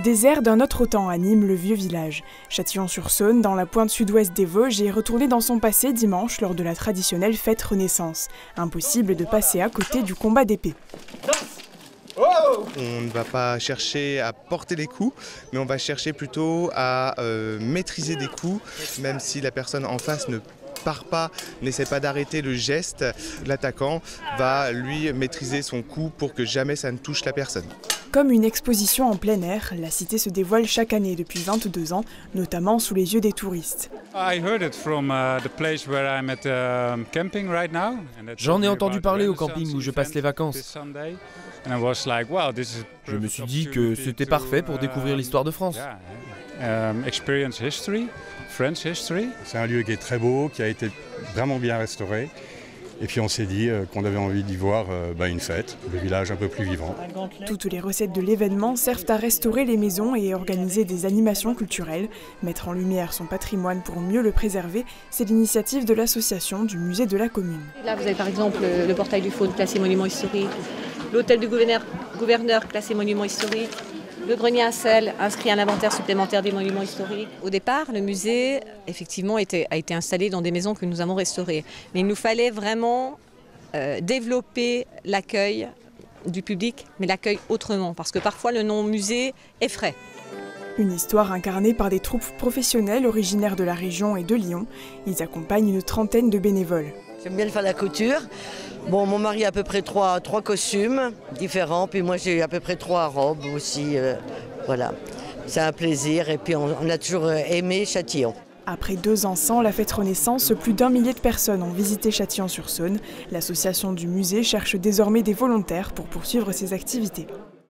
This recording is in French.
Des airs d'un autre temps animent le vieux village. Châtillon-sur-Saône, dans la pointe sud-ouest des Vosges, est retourné dans son passé dimanche lors de la traditionnelle fête Renaissance. Impossible de passer à côté du combat d'épée. On ne va pas chercher à porter les coups, mais on va chercher plutôt à maîtriser des coups, même si la personne en face ne part pas, n'essaie pas d'arrêter le geste, l'attaquant va lui maîtriser son coup pour que jamais ça ne touche la personne. Comme une exposition en plein air, la cité se dévoile chaque année depuis 22 ans, notamment sous les yeux des touristes. J'en ai entendu parler au camping où je passe les vacances. Je me suis dit que c'était parfait pour découvrir l'histoire de France. C'est un lieu qui est très beau, qui a été vraiment bien restauré. Et puis on s'est dit qu'on avait envie d'y voir une fête, le village un peu plus vivant. Toutes les recettes de l'événement servent à restaurer les maisons et organiser des animations culturelles. Mettre en lumière son patrimoine pour mieux le préserver, c'est l'initiative de l'association du musée de la commune. Là vous avez par exemple le portail du faune classé monument historique, l'hôtel du gouverneur classé monument historique, le grenier à sel inscrit à l'inventaire supplémentaire des monuments historiques. Au départ, le musée, effectivement, a été installé dans des maisons que nous avons restaurées. Mais il nous fallait vraiment développer l'accueil du public, mais l'accueil autrement, parce que parfois le nom musée effraie. Une histoire incarnée par des troupes professionnelles originaires de la région et de Lyon. Ils accompagnent une trentaine de bénévoles. J'aime bien faire la couture. Bon, mon mari a à peu près trois costumes différents, puis moi j'ai à peu près 3 robes aussi. Voilà, c'est un plaisir et puis on a toujours aimé Châtillon. Après 2 ans sans la fête Renaissance, plus d'1 millier de personnes ont visité Châtillon-sur-Saône. L'association du musée cherche désormais des volontaires pour poursuivre ses activités.